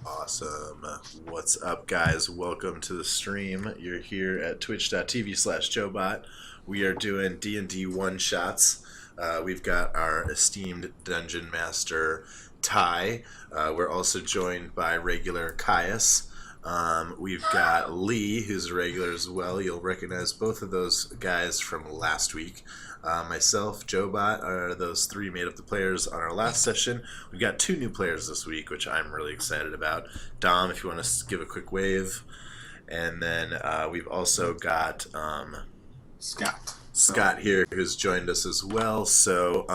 Awesome. What's up, guys? Welcome to the stream. You're here at twitch.tv/JoeBot. We are doing D&D one-shots. We've got our esteemed Dungeon Master, Ty. We're also joined by regular Caius. We've got Lee, who's a regular as well. You'll recognize both of those guys from last week. Myself, JoeBot, are those three made up the players on our last session. We've got two new players this week, which I'm really excited about. Dom, if you want to give a quick wave. And then we've also got Scott here, who's joined us as well. So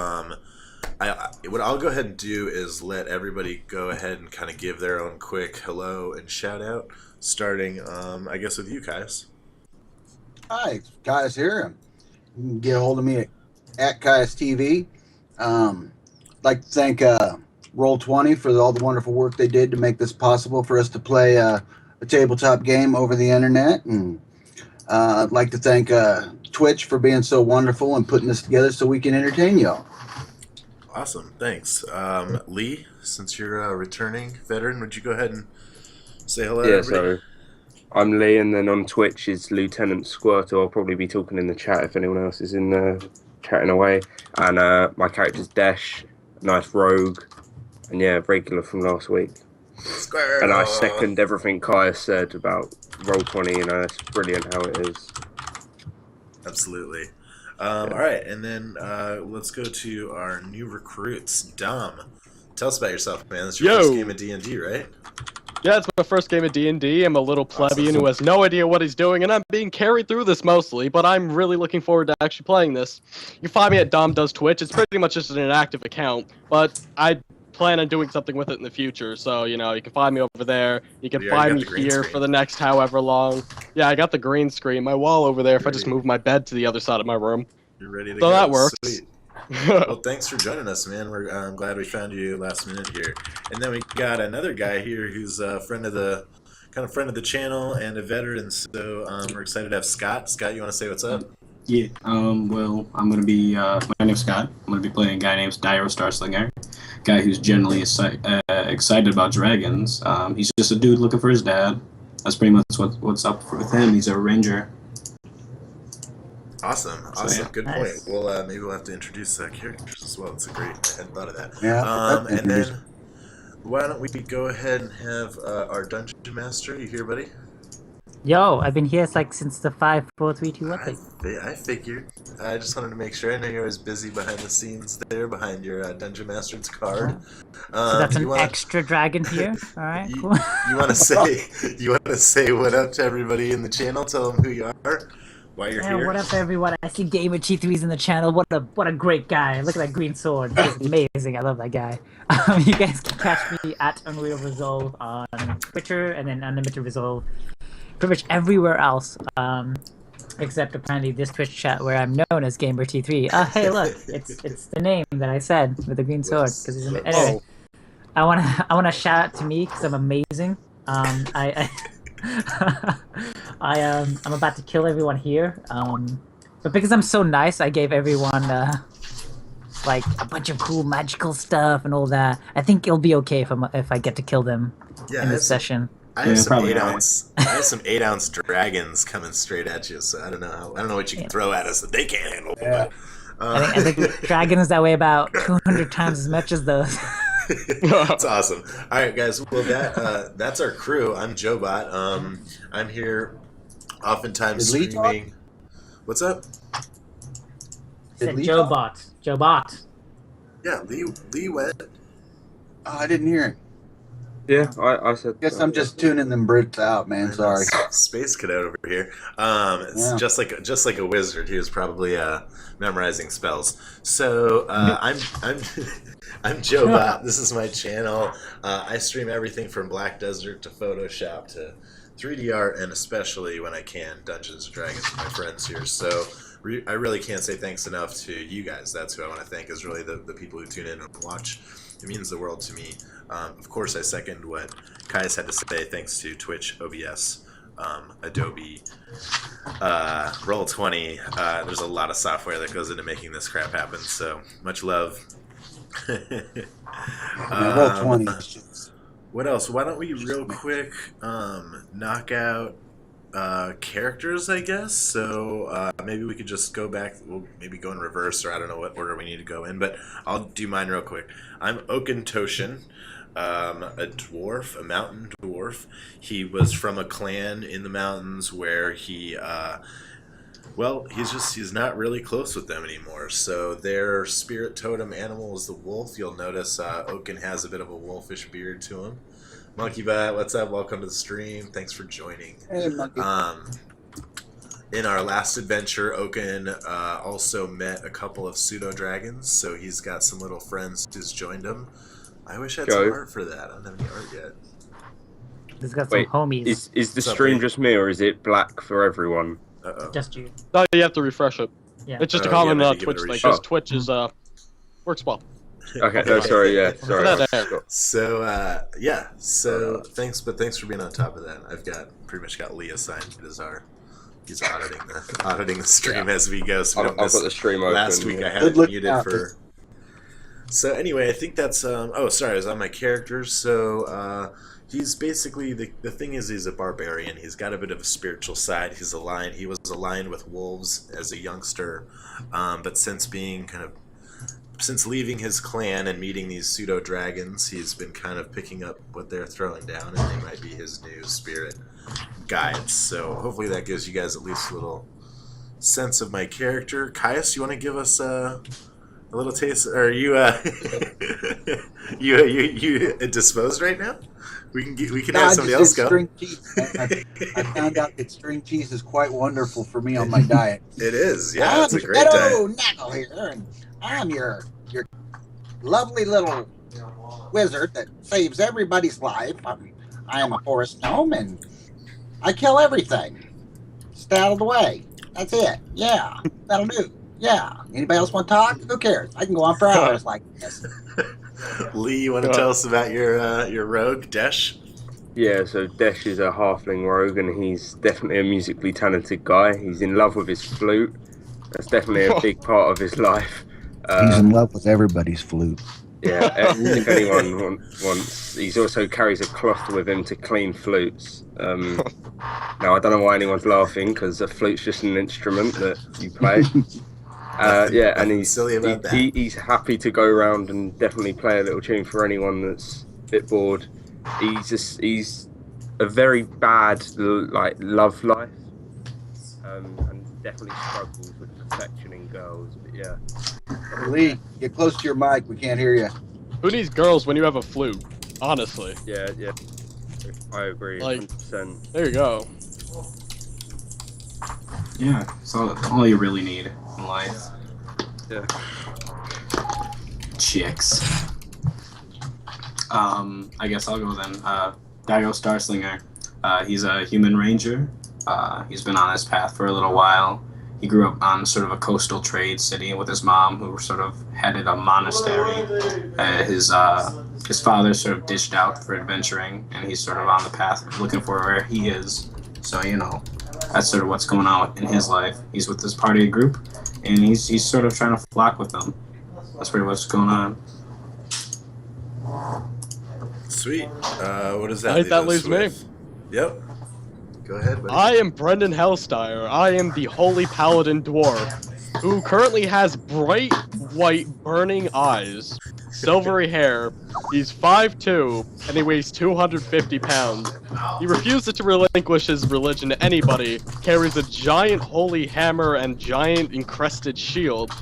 what I'll go ahead and do is let everybody go ahead and kind of give their own quick hello and shout out, starting, I guess, with you guys. Hi, Caius here. You can get a hold of me at Caius TV. Like to thank Roll20 for all the wonderful work they did to make this possible for us to play a tabletop game over the internet. And I'd like to thank Twitch for being so wonderful and putting this together so we can entertain y'all. Awesome, thanks. Lee, since you're a returning veteran, would you go ahead and say hello to everybody? So I'm Lee, and then on Twitch is Lieutenant Squirtle. I'll probably be talking in the chat if anyone else is in there chatting away. And my character's Desh, nice rogue, and yeah, regular from last week. Squirtle. And I second everything Kaya said about Roll20, it's brilliant how it is. Absolutely. All right, and then let's go to our new recruits. Dom, tell us about yourself, man. This is your first game of D&D, right? Yeah, it's my first game of D&D. I'm a little plebeian who has no idea what he's doing, and I'm being carried through this mostly, but I'm really looking forward to actually playing this. You can find me at Dom Does Twitch. It's pretty much just an inactive account, but I plan on doing something with it in the future, so, you can find me over there. You can find me here for the next however long. Yeah, I got the green screen. My wall over there, if I just move my bed to the other side of my room. You're ready to go. So that works. Sweet. Well, thanks for joining us, man. I'm glad we found you last minute here. And then we got another guy here who's a friend of the channel and a veteran. So we're excited to have Scott. Scott, you want to say what's up? Yeah. Well, I'm gonna be. My name's Scott. I'm gonna be playing a guy named Dio Starslinger, guy who's generally excited about dragons. He's just a dude looking for his dad. That's pretty much what's up with him. He's a ranger. Awesome. So, yeah. Good Nice. point. Well, maybe we'll have to introduce characters as well. It's a great. I hadn't thought of that. Yeah. And then, why don't we go ahead and have our dungeon master? You here, buddy? Yo, I've been here since the 5, 4, 3, 2, 1 thing. I figured. I just wanted to make sure. I know you're always busy behind the scenes there, behind your dungeon master's card. So that's an extra dragon here. All right, cool. You want to say what up to everybody in the channel? Tell them who you are. Why you're here. What up, everyone? I see Gamer T3's in the channel. What a great guy! Look at that green sword. He's amazing. I love that guy. You guys can catch me at Unreal Resolve on Twitter and then Unlimited Resolve, pretty much everywhere else, except apparently this Twitch chat where I'm known as Gamer T3. Hey, look, it's the name that I said with the green sword. Anyway, I wanna shout out to me because I'm amazing. I'm about to kill everyone here, but because I'm so nice, I gave everyone a bunch of cool magical stuff and all that. I think it'll be okay if I get to kill them in this session. I have some 8-ounce dragons coming straight at you, so I don't know what you can throw at us that they can't handle. Yeah. But, I think dragons that weigh about 200 times as much as those. That's awesome. All right, guys. Well, that's our crew. I'm JoeBot. I'm here, oftentimes streaming. What's up? Said JoeBot. JoeBot. Yeah, Lee went. Oh, I didn't hear it. Yeah, I said. Guess I'm just tuning them Brits out, man. Sorry. Space cadet over here. It's just like a wizard. He was probably memorizing spells. So I'm JoeBot. This is my channel. I stream everything from Black Desert to Photoshop to 3D art, and especially when I can Dungeons and Dragons with my friends here. So I really can't say thanks enough to you guys. That's who I want to thank, is really the people who tune in and watch. It means the world to me. Of course, I second what Caius had to say. Thanks to Twitch, OBS, Adobe, Roll20. There's a lot of software that goes into making this crap happen. So much love. Roll20. What else? Why don't we real quick knock out characters, I guess. So maybe we could just go back. We'll maybe go in reverse, or I don't know what order we need to go in, but I'll do mine real quick. I'm Oaken Toshin, a dwarf, a mountain dwarf. He was from a clan in the mountains where he's not really close with them anymore. So their spirit totem animal is the wolf. You'll notice Oaken has a bit of a wolfish beard to him. Monkey Bat, what's up? Welcome to the stream. Thanks for joining. Hey, Monkey. In our last adventure, Oaken also met a couple of pseudo dragons, so he's got some little friends who's joined him. I wish I had some art for that. I don't have any art yet. He's got some homies. Is the stream just me, or is it black for everyone? Uh-oh. Just you. No, you have to refresh it. Yeah. It's just a common maybe give Twitch it a thing, reshot. because Twitch is works well. Okay, no, sorry, yeah, sorry. Put that there. So thanks for being on top of that. I've pretty much got Lee assigned as he's auditing the stream as we go. So we I've don't miss. got the stream open. Last week I had Good it look muted out. for. So anyway, I think that's oh sorry, I was on my characters. So he's basically the thing is he's a barbarian. He's got a bit of a spiritual side. He was aligned with wolves as a youngster, but since leaving his clan and meeting these pseudo dragons, he's been kind of picking up what they're throwing down, and they might be his new spirit guides. So hopefully that gives you guys at least a little sense of my character. Caius, you want to give us a little taste? Or are you you disposed right now? We can have somebody else go. String cheese. I found out that string cheese is quite wonderful for me on my diet. It is, yeah. It's a great Edo diet. Knuckle here, and I'm your lovely little wizard that saves everybody's life. I am a forest gnome, and I kill everything. Stay out of the way. That's it. Yeah, that'll do. Yeah. Anybody else want to talk? Who cares? I can go on for hours like this. Lee, you want to tell us about your rogue, Desh? Yeah, so Desh is a halfling rogue, and he's definitely a musically talented guy. He's in love with his flute. That's definitely a big part of his life. He's in love with everybody's flute. Yeah, if anyone wants, he also carries a cloth with him to clean flutes. Now I don't know why anyone's laughing, because a flute's just an instrument that you play. Yeah, and he's silly about that. He's happy to go around and definitely play a little tune for anyone that's a bit bored. He's a very bad love life, and definitely struggles with perfection in girls. But yeah. Lee, get close to your mic. We can't hear you. Who needs girls when you have a flute? Honestly. Yeah, I agree. Like- 100%. There you go. Yeah, so all you really need in life. Yeah. Chicks. I guess I'll go then. Daigo Starslinger. He's a human ranger. He's been on his path for a little while. He grew up on sort of a coastal trade city with his mom, who sort of headed a monastery. His father sort of dished out for adventuring, and he's sort of on the path looking for where he is. So, that's sort of what's going on in his life. He's with this party group, and he's sort of trying to flock with them. That's pretty much what's going on. Sweet. What does that I think that leave us leaves me. with? Yep. Go ahead, buddy. I am Brendan Hellstire. I am the Holy Paladin Dwarf, who currently has bright white burning eyes, silvery hair. He's 5'2", and he weighs 250 pounds. He refuses to relinquish his religion to anybody, carries a giant holy hammer and giant encrusted shield,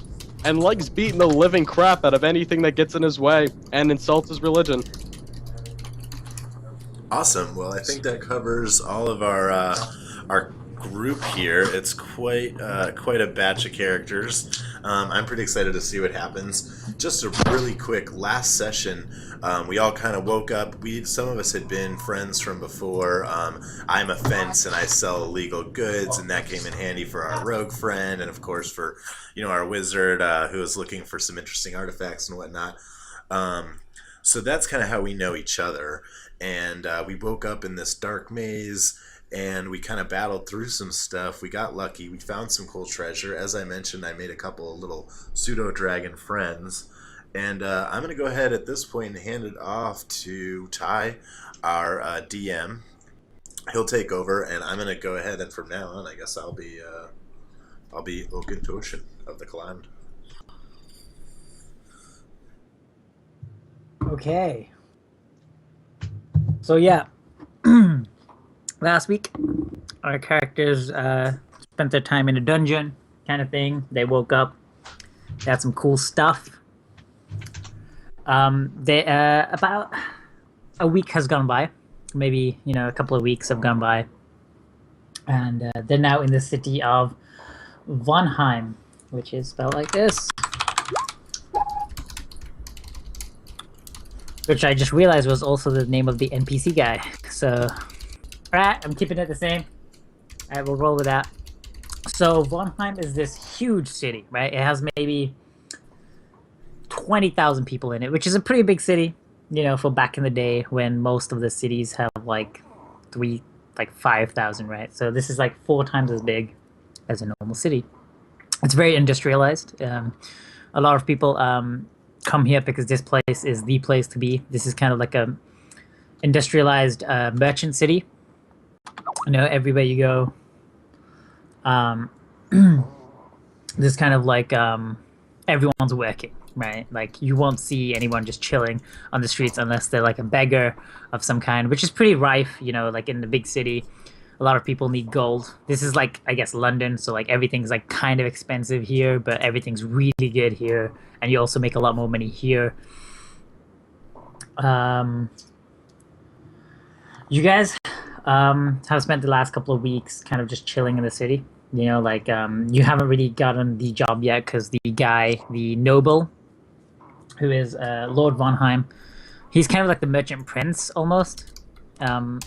and likes beating the living crap out of anything that gets in his way and insults his religion. Awesome. Well, I think that covers all of our group here. It's quite a batch of characters. I'm pretty excited to see what happens. Just a really quick last session. We all kind of woke up. Some of us had been friends from before. I'm a fence and I sell illegal goods, and that came in handy for our rogue friend, and of course for our wizard who was looking for some interesting artifacts and whatnot. So that's kind of how we know each other. And we woke up in this dark maze, and we kind of battled through some stuff. We got lucky. We found some cool treasure. As I mentioned, I made a couple of little pseudo-dragon friends. And I'm going to go ahead at this point and hand it off to Ty, our DM. He'll take over, and I'm going to go ahead, and from now on, I guess I'll be Oaken Toshin of the clan. Okay. So yeah, last week our characters spent their time in a dungeon kind of thing. They woke up, they had some cool stuff. They about a week has gone by, maybe a couple of weeks have gone by, and they're now in the city of Vonheim, which is spelled like this. Which I just realized was also the name of the NPC guy. So, alright, I'm keeping it the same. Alright, we'll roll with that. So, Vonheim is this huge city, right? It has maybe 20,000 people in it, which is a pretty big city, for back in the day when most of the cities have like 5,000, right? So this is like 4 times as big as a normal city. It's very industrialized. A lot of people come here because this place is the place to be. This is kind of like a industrialized merchant city. Everywhere you go, this kind of like everyone's working, right? Like you won't see anyone just chilling on the streets unless they're like a beggar of some kind, which is pretty rife, like in the big city. A lot of people need gold. This is like, I guess, London, so like everything's like kind of expensive here, but everything's really good here, and you also make a lot more money here. You guys have spent the last couple of weeks kind of just chilling in the city. You haven't really gotten the job yet because the noble, who is Lord Vonheim, he's kind of like the merchant prince almost.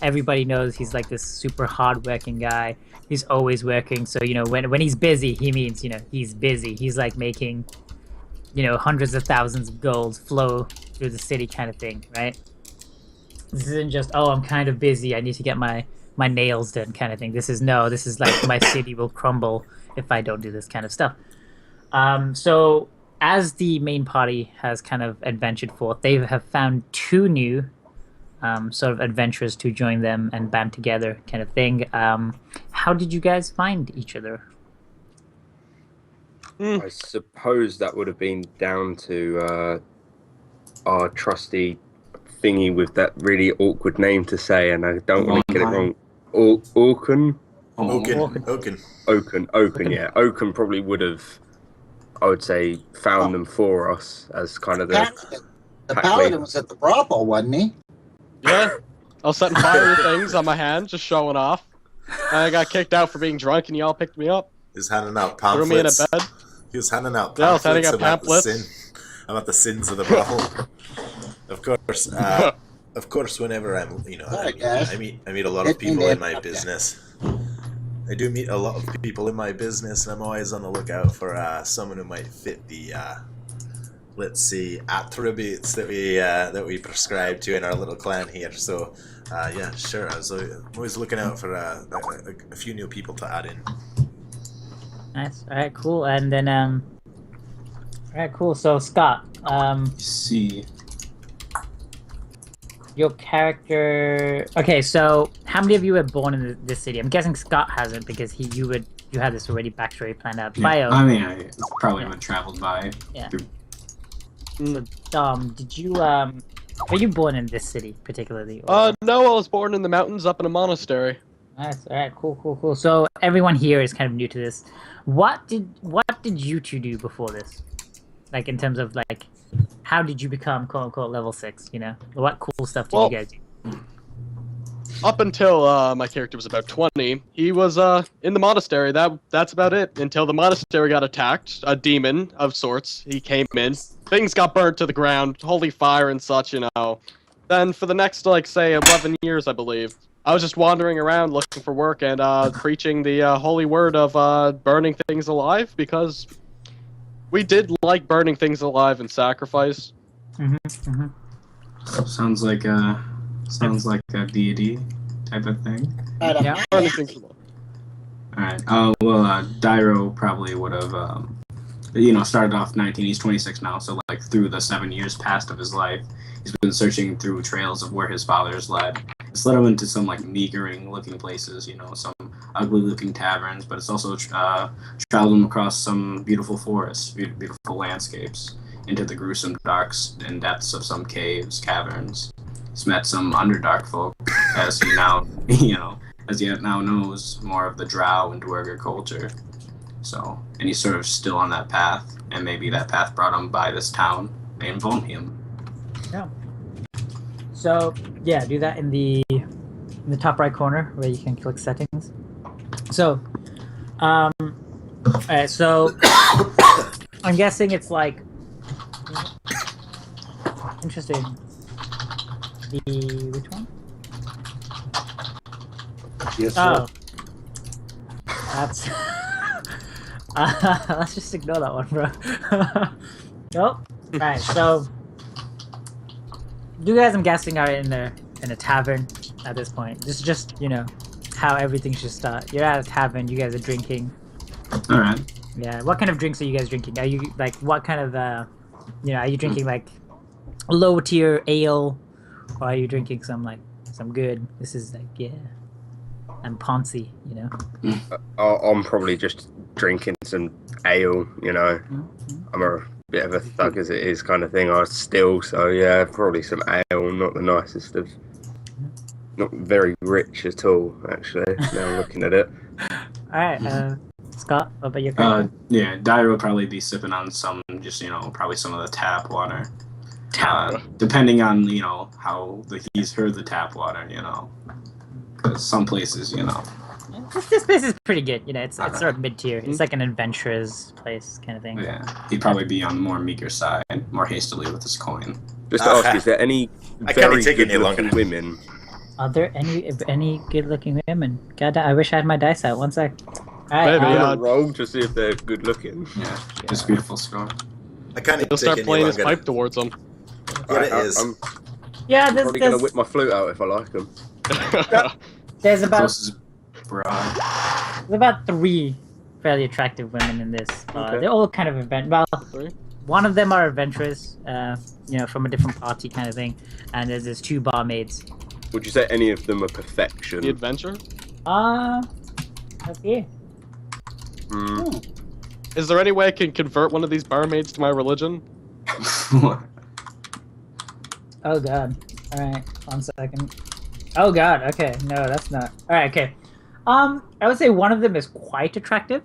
Everybody knows he's like this super hard-working guy. He's always working. So, when he's busy, he means, he's busy. He's like making, hundreds of thousands of gold flow through the city kind of thing, right? This isn't just, oh, I'm kind of busy, I need to get my nails done kind of thing. This is like my city will crumble if I don't do this kind of stuff. So as the main party has kind of adventured forth, they have found 2 new sort of adventurers to join them and band together kind of thing. How did you guys find each other? I suppose that would have been down to our trusty thingy with that really awkward name to say, and I don't want to get it wrong. Oaken, yeah. Oaken probably would have, I would say, found them for us as kind of the paladin was at the brothel, wasn't he? Yeah, I was setting fire to things on my hand, just showing off. And I got kicked out for being drunk, and y'all picked me up. He was handing out pamphlets. Threw me in a bed. He was handing out pamphlets, I was handing out pamphlets about the sins of the brothel. Of course, whenever I meet a lot of people in my business. I do meet a lot of people in my business, and I'm always on the lookout for someone who might fit the let's see, attributes that we prescribe to in our little clan here. So, yeah, sure. I'm always looking out for a few new people to add in. Nice. All right, cool. And then, all right, cool. So, Scott, see, your character. Okay, so how many of you were born in this city? I'm guessing Scott hasn't because you had this already backstory planned out. Yeah, Bio. I mean, I probably would have traveled by. Yeah. So, Dom, did you were you born in this city particularly? Or? No, I was born in the mountains up in a monastery. Nice. All right, cool. So everyone here is kind of new to this. What did you 2 do before this? Like in terms of like, how did you become quote unquote level 6? What cool stuff did you guys do? Up until my character was about 20, he was in the monastery. That's about it. Until the monastery got attacked, a demon of sorts. He came in, things got burnt to the ground, holy fire and such. Then for the next say 11 years, I believe, I was just wandering around looking for work and preaching the holy word of burning things alive, because we did like burning things alive and sacrifice. Sounds like a deity type of thing. Yeah. Burning things alive. Alright. Well, Dyro probably would have started off 19. He's 26 now. So like through the 7 years past of his life, he's been searching through trails of where his father's led. It's led him into some like meagering looking places, some ugly looking taverns, but it's also traveled him across some beautiful forests, beautiful landscapes, into the gruesome darks and depths of some caves, caverns. He's met some underdark folk, as he now, as he now knows more of the Drow and Dwerger culture. So, and he's sort of still on that path, and maybe that path brought him by this town named Volnheim. Yeah. So, yeah, do that in the top right corner where you can click settings. So, alright, so I'm guessing it's like interesting. Which one? Yes, sir. Oh, that's. Let's just ignore that one, bro. Nope. Right. So, you guys, I'm guessing, are in a tavern at this point. This is just how everything should start. You're at a tavern. You guys are drinking. All right. Yeah. What kind of drinks are you guys drinking? Are you like what kind of are you drinking like low tier ale, or are you drinking some good? This is like I'm poncy, I'm probably just drinking some ale, Mm-hmm. I'm a bit of a thug as it is kind of thing. So yeah, probably some ale, not the nicest of, not very rich at all, actually, now I'm looking at it. Alright, Scott, what about your character? Yeah, Dyer will probably be sipping on some, just, probably some of the tap water. Depending on, how he's heard the tap water, because some places, This place is pretty good, it's sort of mid-tier. It's like an adventurer's place kind of thing. Yeah, he'd probably be on the more meager side, more hastily with his coin. Just to ask, is there any very good-looking women? Are there any good-looking women? God, I wish I had my dice out. One sec. Maybe, I'm gonna roll to see if they're good-looking. Yeah, just beautiful score. I kind of He'll start playing his pipe towards them. Yeah, it is. I'm Yeah, probably gonna whip my flute out if I like them. there's about Closest broad. there's about 3 fairly attractive women in this. Okay. They're all kind of well, 3? one of them are adventurers, from a different party kind of thing, and there's 2 barmaids. Would you say any of them are perfection? The adventure? Let's see. Is there any way I can convert one of these barmaids to my religion? Oh god. Alright, 1 second. Oh god, okay. No, that's not. Alright, okay. I would say one of them is quite attractive.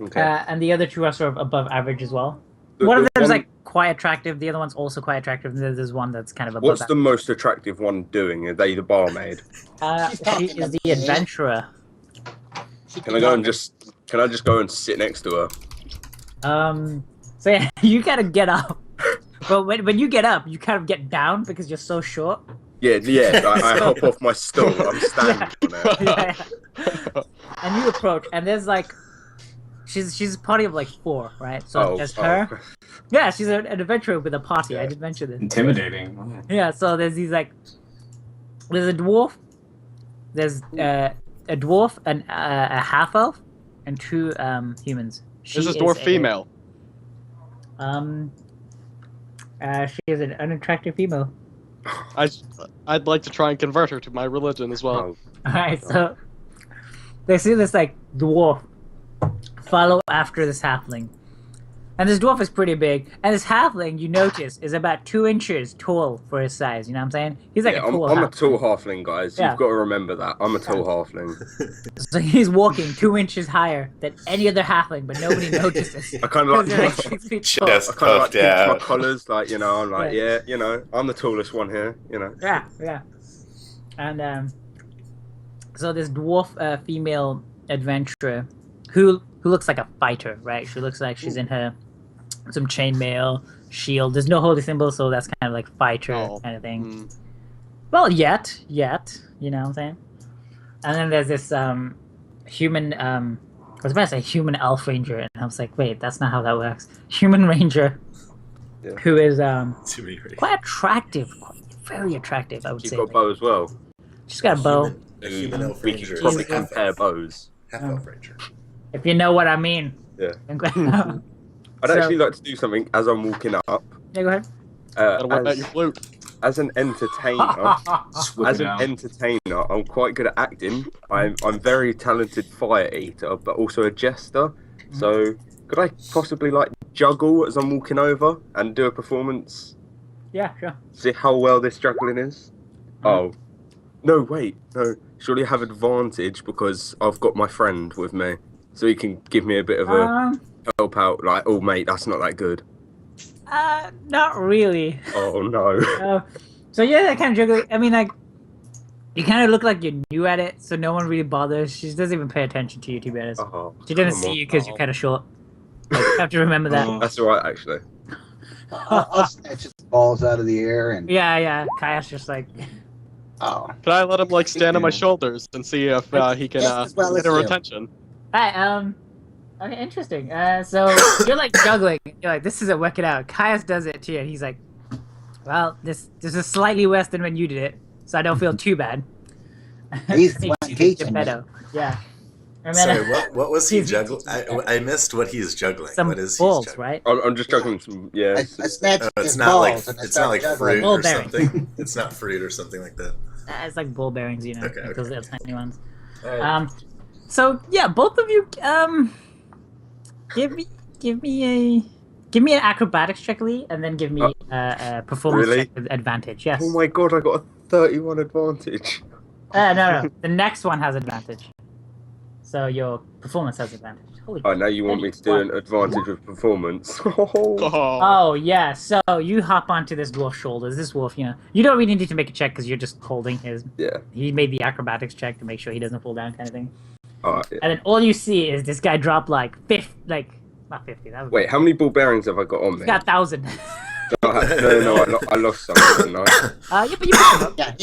Okay. And the other 2 are sort of above average as well. The- One of the them is one- like quite attractive, the other one's also quite attractive, and then there's one that's kind of above What's the most attractive one doing? Are they the barmaid? She is the adventurer. Can I just go and sit next to her? So yeah, you gotta get up. But when you get up, you kind of get down because you're so short. Yeah. I hop off my stool. I'm standing on it. Yeah. And you approach, and there's like, she's a party of like 4, right? So there's her. Yeah, she's an adventurer with a party. Yeah. I just mentioned it. Intimidating. Yeah, so there's these like, there's a dwarf, there's a dwarf, and a half elf, and 2 humans. Is this dwarf female? She is an unattractive female. I'd like to try and convert her to my religion as well. Oh, Alright, so they see this like dwarf follow after this halfling. And this dwarf is pretty big. And this halfling, you notice, is about 2 inches tall for his size. You know what I'm saying? He's like yeah, a tall I'm a halfling. tall halfling, guys. Yeah. You've got to remember that. I'm a tall halfling. So he's walking 2 inches higher than any other halfling, but nobody notices. I kind of like, Because they're, like 6 feet tall. Just I kind of like puffed pinch my out. collars, like, I'm like, I'm the tallest one here, Yeah. And so this dwarf female adventurer who looks like a fighter, right? She looks like she's in her some chainmail, shield. There's no holy symbol, so that's kind of like fighter kind of thing. Well, yet, you know what I'm saying? And then there's this human I was about to say human elf ranger, and I was like, wait, that's not how that works. Human ranger, who is Too many ratings. quite attractive, very attractive, I would She's say. got a bow as well. She's got a bow. A human elf We ranger could probably is half compare bows. elf ranger. If you know what I mean. Yeah. I'd actually like to do something as I'm walking up. Yeah, go ahead. Gotta whip out your flute. As an entertainer, Swip as it an out. entertainer, I'm quite good at acting. I'm very talented fire eater, but also a jester. So could I possibly like juggle as I'm walking over and do a performance? Yeah, sure. See how well this juggling is. Oh, no, wait, no. Surely I have advantage because I've got my friend with me, so he can give me a bit of a help out. Like, oh mate, that's not that good. Not really. Oh no. So yeah, that kind of juggling. I mean, like, you kind of look like you're new at it, so no one really bothers. She doesn't even pay attention to you, to be honest. Oh, She doesn't come see on. you because you're kind of short. Like, you have to remember that. That's alright actually. I'll snatch his balls out of the air and Yeah. Kaya's just like, oh, Can I let him like stand on my shoulders and see if he can Just as well get as her you. attention? hi, okay, interesting. So you're like juggling. You're like, this isn't working out. Kaius does it to you, and he's like, well, this is slightly worse than when you did it, so I don't feel too bad. he's the one teaching me. Geppetto. Yeah. And then, Sorry, what was he he's- juggling? I missed what he's juggling. some What is he balls, juggling? right? I'm just juggling some. Yeah. I snatched Oh, his it's not like balls and I it's not like started fruit juggling. Ball or bearing. something. It's not fruit or something like that. It's like ball bearings, you know, Okay, like those okay. little tiny ones. Alright. So yeah, both of you, give me an acrobatics check, Lee, and then give me a performance Really? check with advantage. Yes. Oh my god, I got a 31 advantage. No. The next one has advantage. So your performance has advantage. Holy. Oh, now you want me to do an advantage with performance? Oh. Oh yeah. So you hop onto this dwarf's shoulders. This dwarf, you know, you don't really need to make a check because you're just holding his. Yeah. He made the acrobatics check to make sure he doesn't fall down, kind of thing. Alright. Yeah. And then all you see is this guy drop like not 50. That was Wait, how many ball bearings have I got on me? He's got 1,000. No, I lost some, didn't I? Yeah, but you picked him up. Yeah,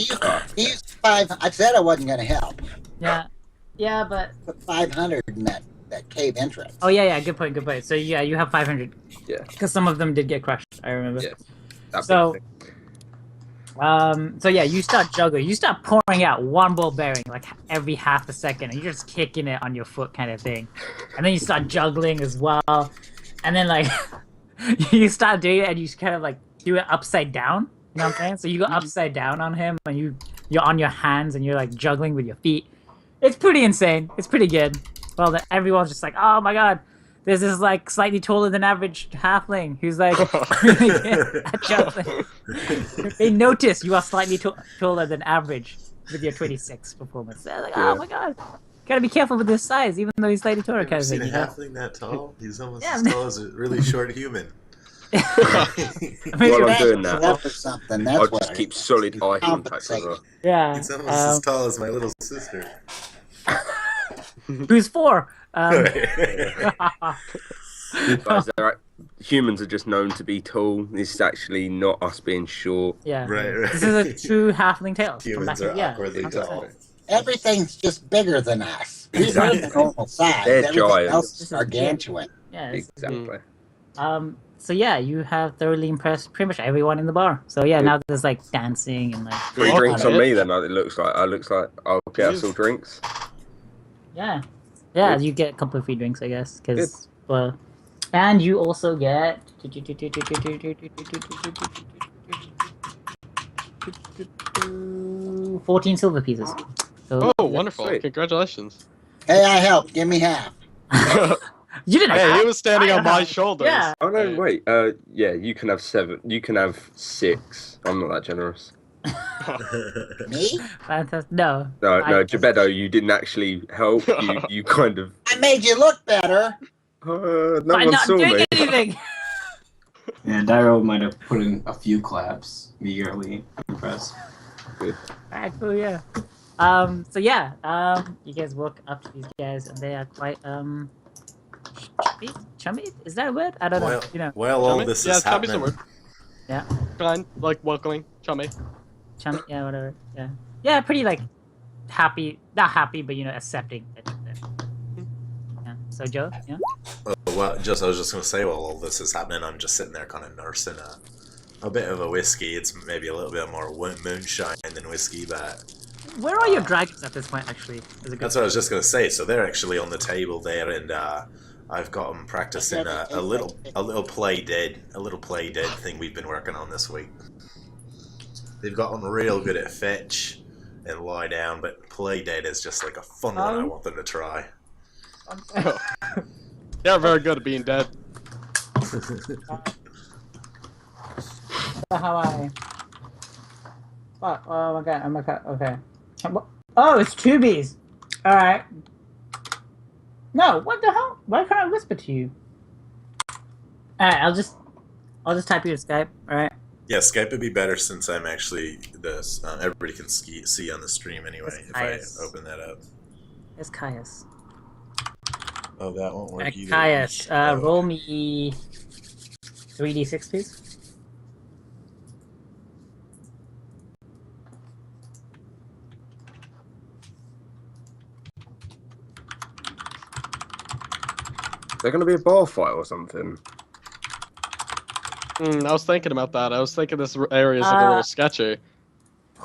he used 5. I said I wasn't going to help. Yeah, but Put 500 in that cave entrance. oh yeah, good point. So yeah, you have 500 Yeah. because some of them did get crushed. I remember. Yeah. That So- big thing. So yeah, you start juggling. You start pouring out one ball bearing like every half a second, and you're just kicking it on your foot, kind of thing. And then you start juggling as well, and then like you start doing it, and you kind of like do it upside down. You know what I'm saying? So you go upside down on him, and you're on your hands, and you're like juggling with your feet. It's pretty insane. It's pretty good. Well, everyone's just like, oh my god. There's this like slightly taller than average halfling who's like really good at juggling. They notice you are slightly taller than average with your 26 performance. They're like, oh my god, gotta be careful with this size, even though he's slightly taller, Have kind you of seen thing. a You know? halfling that tall? He's almost Yeah, as tall as a really short human. Maybe While I'm right. doing that, Up or something. I'll That's just what keep solid eye contact with her. Yeah. He's almost as tall as my little sister. Who's 4? Guys, humans are just known to be tall. This is actually not us being short. Yeah. Right. This is a true halfling tale. from Humans back are in- yeah. awkwardly tall. Everything's just bigger than us. We're the normal size. They're Everything giants. else is gargantuan. Yeah. It's, Exactly. So yeah, you have thoroughly impressed pretty much everyone in the bar. So yeah, now there's like dancing and like Free Oh, drinks on yeah. me then. It looks like I'll get us all drinks. yeah, Good. you get a couple of free drinks, I guess, because well, and you also get 14 silver pieces. So Oh, wonderful! Sweet. Congratulations. Hey, I helped. Give me half. you didn't. Hey, have- he was standing I on my have- shoulders. Yeah. Oh no, wait. Yeah, you can have 7. You can have 6. I'm not that generous. Me? Fantastic. No. No, I- Geppetto, you didn't actually help. You kind of. I made you look better. No By one not saw doing me. anything. Yeah, Dairo might have put in a few claps. Meagerly impressed. Alright, cool, yeah. So yeah, you guys walk up to these guys, and they are quite chummy. Is that a word? I don't know. Well, You know, while all Chummy? this Yeah, is chummy's a happening, word. Yeah. Kind, like welcoming, chummy. chummy. Yeah, whatever. Yeah, yeah, pretty like happy. Not happy, but you know, accepting. Yeah. So Joe, yeah. I was just gonna say, while all this is happening, I'm just sitting there, kind of nursing a bit of a whiskey. It's maybe a little bit more moonshine than whiskey, but Where are your dragons at this point? Actually, is a good. that's what I was just gonna say. So they're actually on the table there, and I've got them practicing a little play dead thing we've been working on this week. They've gotten real good at fetch and lie down, but play dead is just like a fun one I want them to try. They're very good at being dead. How I? Oh my god! Okay. Oh, it's Tubies. All right. No, what the hell? Why can't I whisper to you? All right, I'll just type you to Skype. All right. Yeah, Skype would be better since I'm actually everybody can see on the stream anyway if I open that up. It's Caius. Oh, that won't work either. Caius, roll me 3d6, please. Is there going to be a bar fight or something? I was thinking about that. I was thinking this area is like a little sketchy.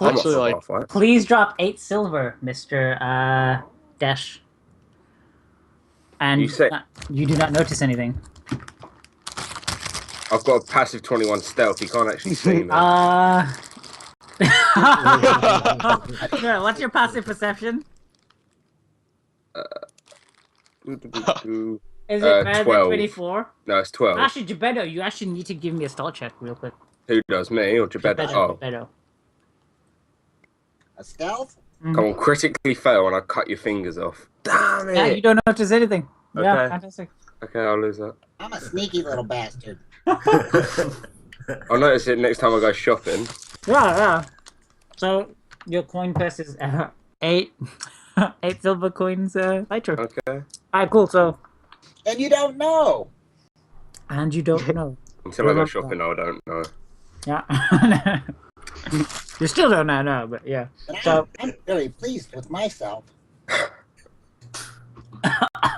Actually, like, please drop 8 silver, Mr. Dash. And you do not notice anything. I've got a passive 21 stealth. You can't actually see me. Sure, what's your passive perception? Is it better 12. than 24? No, it's 12. Actually, Geppetto, you actually need to give me a stealth check real quick. Who does, me or Geppetto? Oh. Geppetto. A stealth? Come on, critically fail and I cut your fingers off. Damn it! Yeah, you don't notice anything. Okay. Yeah, fantastic. Okay, I'll lose that. I'm a sneaky little bastard. I'll notice it next time I go shopping. Yeah. So, your coin purse is 8 silver coins lighter. Okay. Alright, cool, so... And you don't know. And you don't know. Until I go shopping, I don't know. Yeah. You still don't know, but yeah. But So I'm very pleased with myself.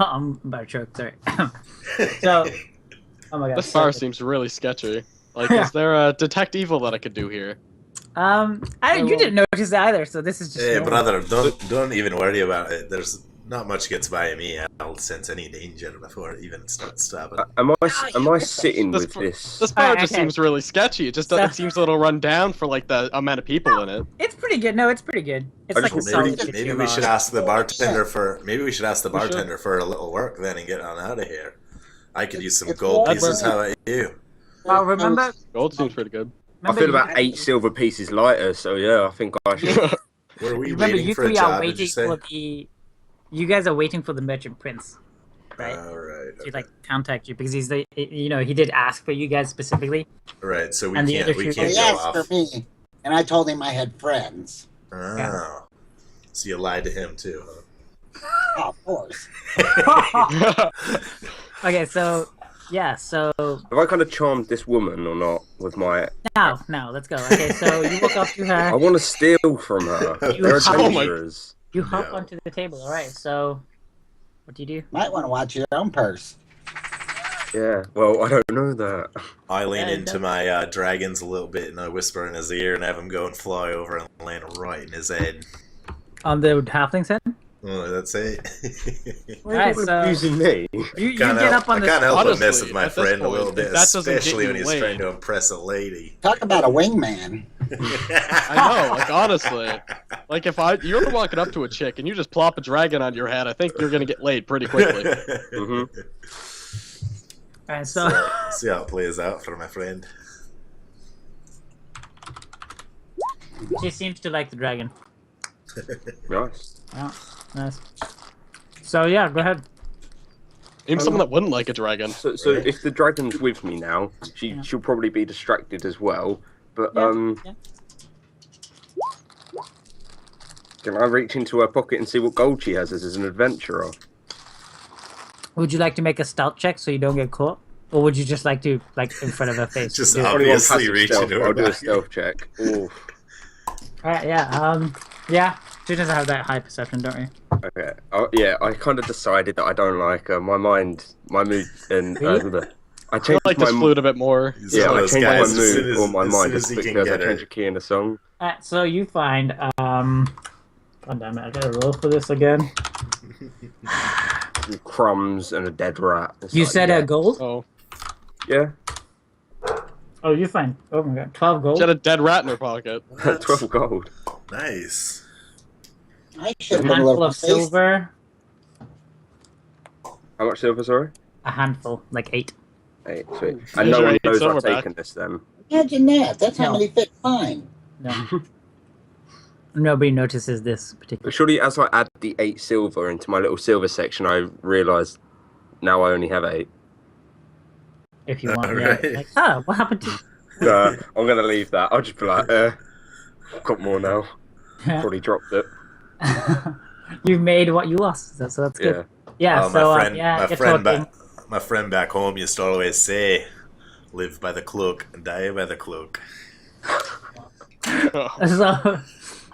I'm about to choke, sorry. So, oh my god. this bar seems really sketchy. Like, is there a detect evil that I could do here? You didn't notice either, so this is just. Hey, brother, don't even worry about it. There's not much gets by me. I'll sense any danger before it even starts stopping. Am I sitting with this? This bar just seems really sketchy. It seems a little run down for like the amount of people in it. It's pretty good. No, it's pretty good. It's like a solid. Maybe we should ask the bartender for a little work then and get on out of here. I could use some gold pieces. How about you? Well, remember. Gold seems pretty good. I feel about 8 silver pieces lighter, so yeah, I think I should. What are we Remember, waiting you for a three are job? Did you waiting say? for the. You guys are waiting for the merchant prince, right? Right. To like contact you because he's the. He did ask for you guys specifically. Right. So we And the other can't two- go He asked off. for me, and I told him I had friends. Oh. Yeah. So you lied to him too, huh? Oh, of course. Okay, so yeah, so Have I kind of charmed this woman or not with my... now let's go. Okay, so you walk up to I her. want to steal from her. They're Oh my- adventurers. You hop No. onto the table. All right, so what do you do? Might want to watch your own purse. Yeah, well, I don't know that. I lean Yeah, into my dragons a little bit and I whisper in his ear and have him go and fly over and land right in his head. On the halfling's head. Oh, that's it. Why Alright, are you so- abusing me? You get up on I the. can't help but mess Honestly, with my at this friend a little point, bit, if that doesn't get especially you when he's laid- trying to impress a lady. Talk about a wingman. I know, like honestly, like if you're walking up to a chick and you just plop a dragon on your head, I think you're gonna get laid pretty quickly. Mhm. All right, so See how it plays out for my friend. she seems to like the dragon. Nice. Yeah, nice. So yeah, go ahead. Even someone that wouldn't like a dragon. So if the dragon's with me now, she'll probably be distracted as well. But Yeah, yeah. can I reach into her pocket and see what gold she has as an adventurer? Would you like to make a stealth check so you don't get caught, or would you just like to in front of her face? Just do it? obviously Passive reach stealth, into her I'll do a body. stealth check. Oof. Alright, yeah. Yeah. She doesn't have that high perception, don't you? Okay. Yeah, I kind of decided that I don't like her. My mood, and Really? I I'd changed like to my flute a bit more. He's Yeah, one I of those changed my guys, as soon mood as- or my as mind soon as as he quickly can as I get change it. a key in a song. Alright, so you find God damn it, I gotta roll for this again. crumbs and a dead rat. It's You like, said yeah. gold? Oh, Yeah. Oh, you're fine. Oh my god, 12 gold. she had a dead rat in her pocket. What? 12 gold. Nice. I A should have handful of silver. How much silver, sorry? A handful, like 8. 8, sweet. Ooh. And no Here's your one 8 knows silver I've back. taken this then. Imagine that. That's how No. many fit mine. No. Nobody notices this particular. But surely as I add the 8 silver into my little silver section, I realise now I only have 8. If you want, Right. yeah. Like, oh, what happened to? Nah, I'm going to leave that. I'll just be like, I've got more now. Probably dropped it. You made what you lost, so that's Yeah. good. Yeah. Oh, so my friend, yeah, my you're friend talking. back, my friend back home used to always say, "Live by the cloak, die by the cloak." So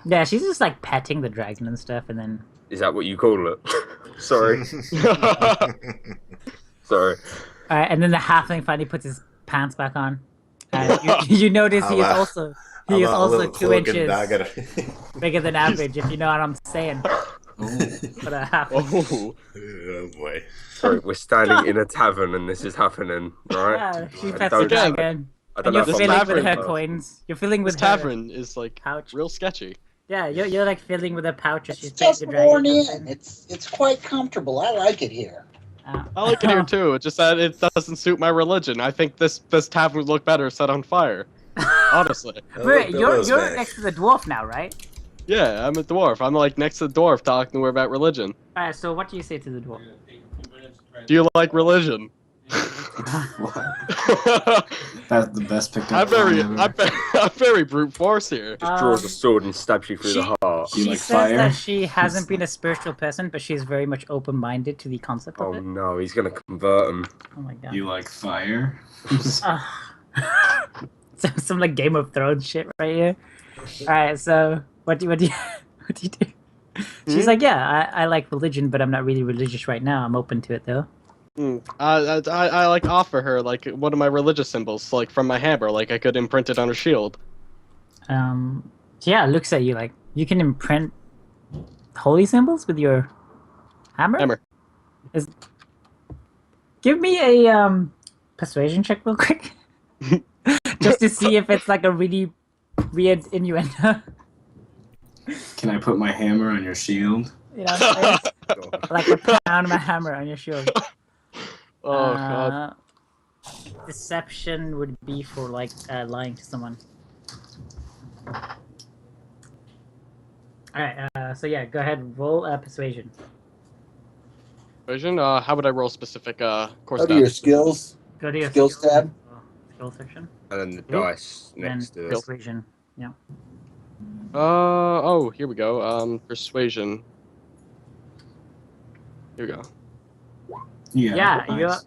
yeah, she's just like petting the dragon and stuff, and then Is that what you call it? Sorry. Sorry. and then the halfling finally puts his pants back on, and you notice he is How also How he is about a also little 2 cloak and inches dagger? bigger than average, if you know what I'm saying. For a halfling. Oh, Oh boy. Sorry, we're standing in a tavern and this is happening, right? Yeah, she I pets the don't- dragon. I And don't know you're if this I'm filling with tavern, her though. coins. You're filling this with her tavern is like pouch. real sketchy. Yeah, you're like filling with her pouch as It's she's petting just the worn dragon. in. It's quite comfortable. I like it here. I like it here too. It's just that it doesn't suit my religion. I think this tavern would look better set on fire. Honestly. Oh, Wait, look, you're Bilbo's back. next to the dwarf now, right? Yeah, I'm a dwarf. I'm like next to the dwarf talking to her about religion. Alright, so what do you say to the dwarf? Do you like religion? That's the best pickup. I'm very, line ever. I'm very brute force here. Just draws Um, a sword and stabs you through the heart. You She like says fire? that she hasn't been a spiritual person, but she's very much open-minded to the concept Oh of it. no, he's gonna convert him. Oh my god. You like fire? Some like Game of Thrones shit right here. Alright, so what do you what do you do? She's like, yeah, I like religion, but I'm not really religious right now. I'm open to it though. I like offer her like one of my religious symbols, like from my hammer, like I could imprint it on her shield. So yeah, it looks at you like you can imprint holy symbols with your hammer. Hammer. Give me a persuasion check real quick, just to see if it's like a really weird innuendo. Can I put my hammer on your shield? You know, what I'm saying? Like a pound my hammer on your shield. Oh god. Deception would be for like lying to someone. Alright, so yeah, go ahead, roll persuasion. Vision. How would I roll specific course Go to your stats? skills. Go to your Skills tab. Skill section. And then the Mhm. dice next Then to it. persuasion. Yeah. Oh, here we go. Persuasion. Here we go. Yeah. Yeah, nice.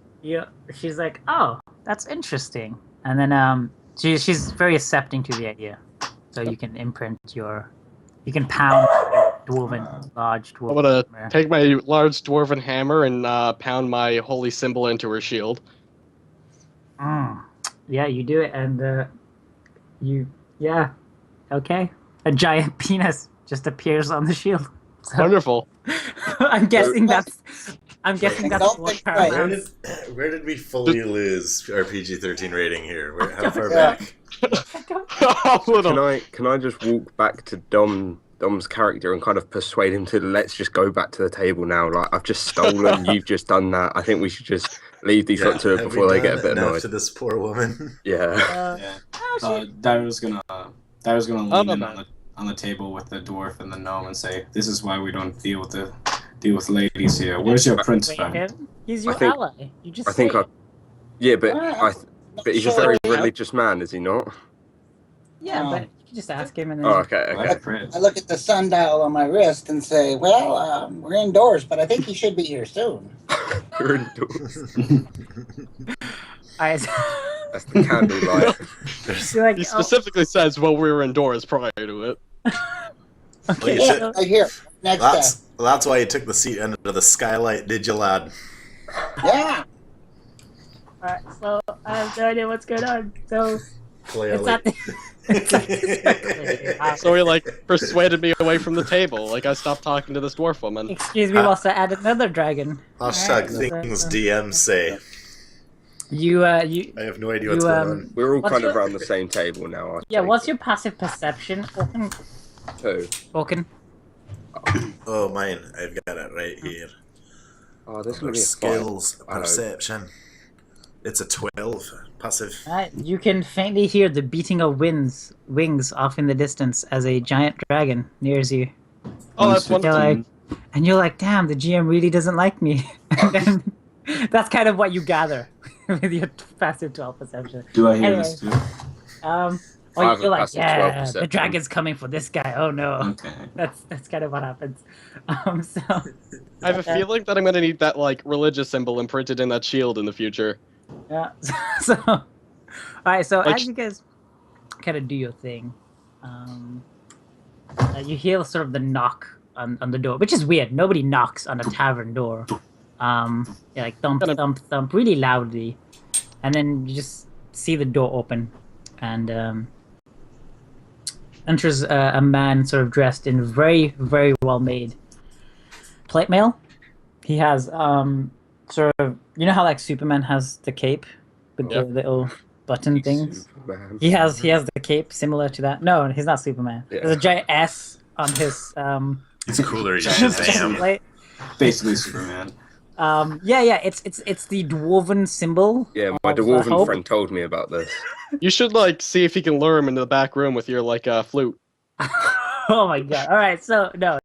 she's like, oh, that's interesting. And then she's very accepting to the idea. So you can you can pound large dwarven I'm gonna hammer. take my large dwarven hammer and pound my holy symbol into her shield. Yeah, you do it, and okay. A giant penis just appears on the shield. So, Wonderful. I'm guessing that's don't what think right. paramount. Where did we fully lose our PG-13 rating here? How far Yeah. back? Can I just walk back to Dom's character and kind of persuade him to let's just go back to the table now? Like I've just stolen, you've just done that. I think we should just leave these lot to it have before we they get a done bit enough annoyed. to this poor woman. Yeah. Yeah. Dairo's gonna lean in man. on the table with the dwarf and the gnome and say, "This is why we don't deal with ladies here. Where's your prince Wait, friend?" him? He's your I think- ally. You just I think say I it. Yeah, but but he's a very Sure. religious man, is he not? Yeah, No. but you can just ask him and then. Oh, okay, Like okay. a prince. I look at the sundial on my wrist and say, well, we're indoors, but I think he should be here soon. You're indoors. Alright, That's the candlelight. you're like, He oh, specifically says while we were indoors prior to it. okay, you Yeah, should- right here. Next time. That's why you took the seat under the skylight, did you, lad? Yeah. alright, so I have no idea what's going on. So It's at the. It's at the So he like persuaded me away from the table. Like I stopped talking to this dwarf woman. Excuse me, whilst I add another dragon. Hashtag Alright, things so- DMs say. You I have no idea what's You, going on. We're all What's kind of your- around the same table now. I yeah. think. What's your passive perception, Who? Vulcan? Oh, mine. I've got it right here. Oh, there's gonna Under be a skills, I know. perception. It's a 12. Passive. Alright, you can faintly hear the beating of wings off in the distance as a giant dragon nears you. Oh, that's Minus wonderful. 15. And you're like, damn, the GM really doesn't like me. And then that's kind of what you gather with your passive 12 perception. Do I hear Anyway. this too? Or I have you're a like, passive 12 yeah, the perception. dragon's coming for this guy. Oh no. Okay. That's kind of what happens. So I have a feeling that I'm gonna need that like religious symbol imprinted in that shield in the future. yeah. So all right. So Like- as you guys kind of do your thing, you hear sort of the knock on the door, which is weird. Nobody knocks on a tavern door. Yeah, like thump, Kind of- thump, thump, really loudly, and then you just see the door open, and enters a man sort of dressed in very, very well made plate mail. He has sort of, you know how like Superman has the cape with Yeah. the little button things. Superman. He has the cape similar to that. No, he's not Superman. Yeah. There's a giant S on his It's cooler. He's chest Shazam. plate. Basically Superman. Yeah, it's the dwarven symbol. Yeah, my of, dwarven hope. friend told me about this. You should like see if you can lure him into the back room with your like flute. Oh my god! All right, so no,